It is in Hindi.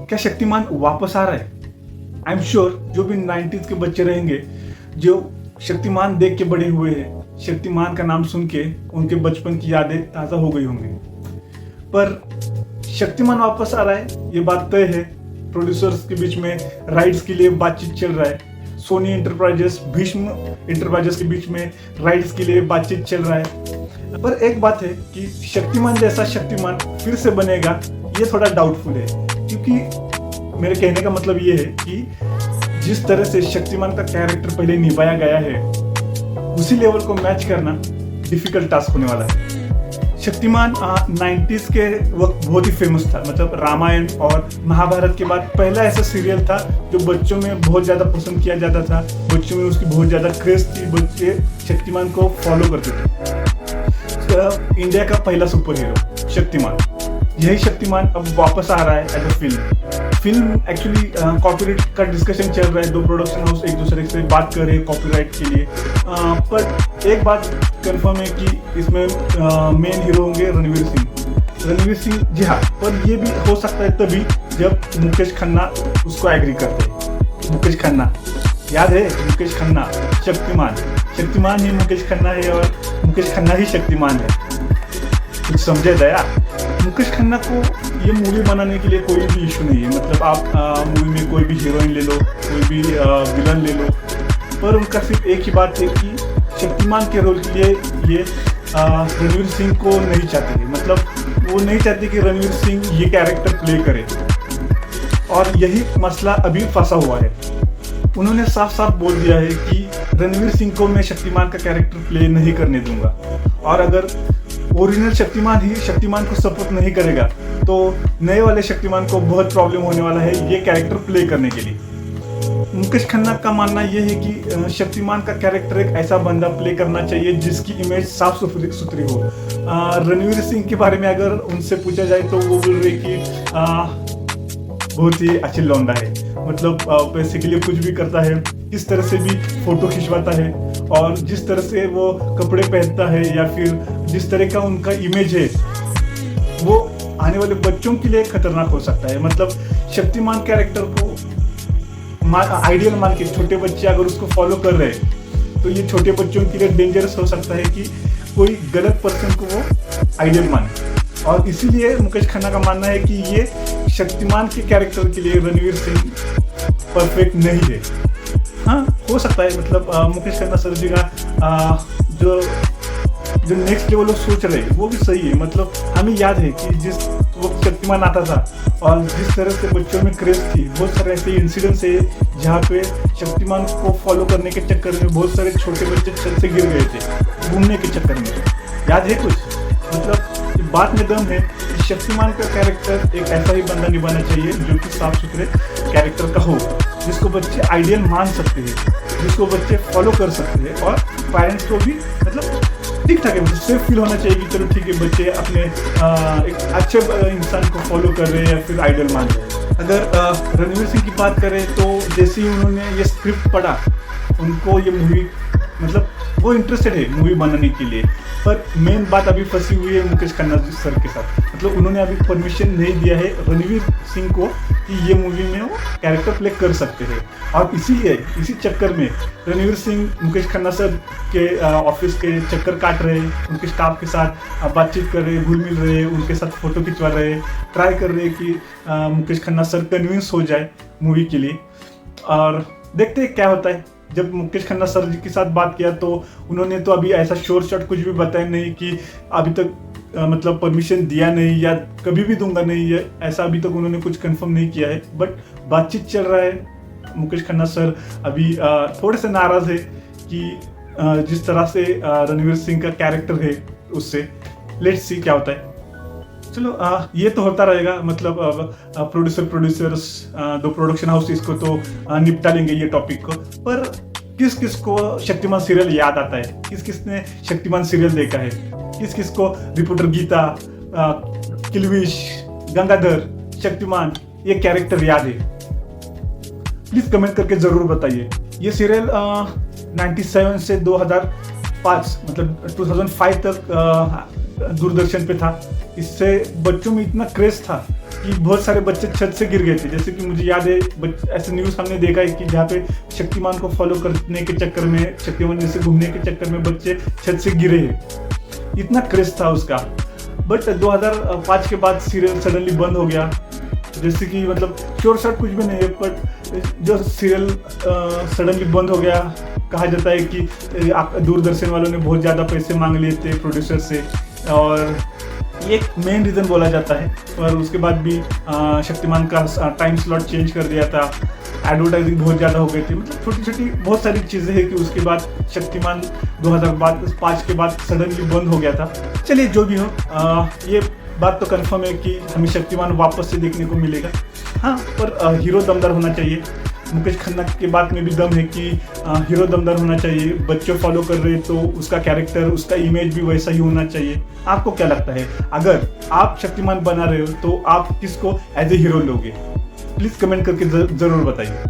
क्या शक्तिमान वापस आ रहा है? आई एम श्योर जो भी 90s के बच्चे रहेंगे, जो शक्तिमान देख के बड़े हुए हैं, शक्तिमान का नाम सुन के उनके बचपन की यादें ताज़ा हो गई होंगी। पर शक्तिमान वापस आ रहा है ये बात तय है। प्रोड्यूसर्स के बीच में राइट्स के लिए बातचीत चल रहा है। सोनी एंटरप्राइजेस, भीष्म एंटरप्राइजेस के बीच में राइट्स के लिए बातचीत चल रहा है। पर एक बात है कि शक्तिमान जैसा शक्तिमान फिर से बनेगा ये थोड़ा डाउटफुल है, क्योंकि मेरे कहने का मतलब ये है कि जिस तरह से शक्तिमान का कैरेक्टर पहले निभाया गया है उसी लेवल को मैच करना डिफिकल्ट टास्क होने वाला है। शक्तिमान 90s के वक्त बहुत ही फेमस था। मतलब रामायण और महाभारत के बाद पहला ऐसा सीरियल था जो बच्चों में बहुत ज़्यादा पसंद किया जाता था। बच्चों में उसकी बहुत ज़्यादा क्रेज थी, बच्चे शक्तिमान को फॉलो करते थे। इंडिया का पहला सुपर हीरो शक्तिमान, यही शक्तिमान अब वापस आ रहा है as a film. Actually copyright का डिस्कशन चल रहा है, 2 प्रोडक्शन हाउस एक दूसरे से बात कर रहे हैं कॉपीराइट के लिए। पर एक बात कंफर्म है कि इसमें मेन हीरो होंगे रणवीर सिंह। जी हाँ, पर ये भी हो सकता है तभी जब मुकेश खन्ना उसको एग्री करते हैं। मुकेश खन्ना, याद है मुकेश खन्ना, शक्तिमान ही मुकेश खन्ना है और मुकेश खन्ना ही शक्तिमान है। कुछ समझे दया? मुकेश खन्ना को ये मूवी बनाने के लिए कोई भी इशू नहीं है। मतलब आप मूवी में कोई भी हीरोइन ले लो, कोई भी विलन ले लो, पर उनका सिर्फ एक ही बात है कि शक्तिमान के रोल के लिए ये रणवीर सिंह को नहीं चाहते थे। मतलब वो नहीं चाहते कि रणवीर सिंह ये कैरेक्टर प्ले करे, और यही मसला अभी फंसा हुआ है। उन्होंने साफ साफ बोल दिया है कि रणवीर सिंह को मैं शक्तिमान का कैरेक्टर प्ले नहीं करने दूंगा, और अगर ओरिजिनल शक्तिमान ही शक्तिमान को सपोर्ट नहीं करेगा तो नए वाले शक्तिमान को बहुत प्रॉब्लम होने वाला है ये कैरेक्टर प्ले करने के लिए। मुकेश खन्ना का मानना यह है कि शक्तिमान का कैरेक्टर एक ऐसा बंदा प्ले करना चाहिए जिसकी इमेज साफ सुथरी हो। रणवीर सिंह के बारे में अगर उनसे पूछा जाए तो वो बोल रहे कि बहुत ही अच्छी लौंडा है। मतलब पैसे के लिए कुछ भी करता है, किस तरह से भी फोटो खिंचवाता है, और जिस तरह से वो कपड़े पहनता है या फिर जिस तरह का उनका इमेज है वो आने वाले बच्चों के लिए खतरनाक हो सकता है। मतलब शक्तिमान कैरेक्टर को आइडियल मान के छोटे बच्चे अगर उसको फॉलो कर रहे हैं तो ये छोटे बच्चों के लिए डेंजरस हो सकता है कि कोई गलत पर्सन को वो आइडियल माने। और इसीलिए मुकेश खन्ना का मानना है कि ये शक्तिमान के कैरेक्टर के लिए रणवीर सिंह परफेक्ट नहीं है। हाँ, हो सकता है। मतलब मुकेश खन्ना सर जी का जो नेक्स्ट लेवल वो सोच रहे हैं वो भी सही है। मतलब हमें याद है कि जिस वक्त शक्तिमान आता था और जिस तरह से बच्चों में क्रेज थी, बहुत सारे ऐसे इंसिडेंट्स है जहाँ पे शक्तिमान को फॉलो करने के चक्कर में बहुत सारे छोटे बच्चे छत से गिर गए थे घूमने के चक्कर में। याद है कुछ? मतलब बात में दम है कि शक्तिमान का कैरेक्टर एक ऐसा ही बंदा निभाना चाहिए जो कि साफ सुथरे कैरेक्टर का हो, जिसको बच्चे आइडियल मान सकते हैं, जिसको बच्चे फॉलो कर सकते हैं, और पेरेंट्स को भी मतलब ठीक ठाक है, मतलब सेफ फील होना चाहिए कि चलो ठीक है बच्चे अपने एक अच्छे इंसान को फॉलो कर रहे हैं या फिर आइडल मान रहे हैं। अगर रणवीर सिंह की बात करें तो जैसे ही उन्होंने ये स्क्रिप्ट पढ़ा उनको ये मूवी मतलब वो इंटरेस्टेड है मूवी बनाने के लिए, पर मेन बात अभी फंसी हुई है मुकेश खन्ना सर के साथ। मतलब उन्होंने अभी परमिशन नहीं दिया है रणवीर सिंह को कि ये मूवी में वो कैरेक्टर प्ले कर सकते हैं, और इसीलिए इसी चक्कर में रणवीर सिंह मुकेश खन्ना सर के ऑफिस के चक्कर काट रहे हैं, उनके स्टाफ के साथ बातचीत कर रहे हैं, घुल मिल रहे हैं, उनके साथ फोटो खिंचवा रहे हैं, ट्राई कर रहे हैं कि मुकेश खन्ना सर कन्विंस हो जाए मूवी के लिए। और देखते हैं क्या होता है। जब मुकेश खन्ना सर जी के साथ बात किया तो उन्होंने तो अभी ऐसा शोर शॉट कुछ भी बताया नहीं कि अभी तक मतलब परमिशन दिया नहीं या कभी भी दूंगा नहीं है, ऐसा अभी तक उन्होंने कुछ कंफर्म नहीं किया है। बट बातचीत चल रहा है। मुकेश खन्ना सर अभी थोड़े से नाराज है कि जिस तरह से रणवीर सिंह का कैरेक्टर है उससे। लेट्स सी क्या होता है। चलो ये तो होता रहेगा। मतलब प्रोड्यूसर्स 2 प्रोडक्शन हाउस इसको तो निपटा लेंगे ये टॉपिक को। पर किस किस को शक्तिमान सीरियल याद आता है? किस किस ने शक्तिमान सीरियल देखा है? किस किस को रिपोर्टर गीता, किलविश, गंगाधर, शक्तिमान ये कैरेक्टर याद है? प्लीज कमेंट करके जरूर बताइए। ये सीरियल 97 से 2005 मतलब 2005 तक दूरदर्शन पे था। इससे बच्चों में इतना क्रेज था कि बहुत सारे बच्चे छत से गिर गए थे। जैसे कि मुझे याद है ऐसे न्यूज़ हमने देखा है कि जहाँ पे शक्तिमान को फॉलो करने के चक्कर में, शक्तिमान जैसे घूमने के चक्कर में बच्चे छत से गिरे हैं। इतना क्रेज था उसका। बट 2005 के बाद सीरियल सडनली बंद हो गया। जैसे कि मतलब शोर शॉट कुछ भी नहीं है, बट जो सीरियल सडनली बंद हो गया, कहा जाता है कि दूरदर्शन वालों ने बहुत ज़्यादा पैसे मांग लिए थे प्रोड्यूसर से, और ये एक मेन रीज़न बोला जाता है। और उसके बाद भी शक्तिमान का टाइम स्लॉट चेंज कर दिया था, एडवर्टाइजिंग बहुत ज़्यादा हो गई थी। मतलब छोटी छोटी बहुत सारी चीज़ें हैं कि उसके बाद शक्तिमान 2005 के बाद सडनली बंद हो गया था। चलिए जो भी हो, ये बात तो कंफर्म है कि हमें शक्तिमान वापस से देखने को मिलेगा। हाँ, पर हीरो दमदार होना चाहिए। मुकेश खन्ना के बात में भी दम है कि हीरो दमदार होना चाहिए। बच्चे फॉलो कर रहे हैं तो उसका कैरेक्टर, उसका इमेज भी वैसा ही होना चाहिए। आपको क्या लगता है, अगर आप शक्तिमान बना रहे हो तो आप किसको एज ए हीरो लोगे? प्लीज़ कमेंट करके ज़रूर बताइए।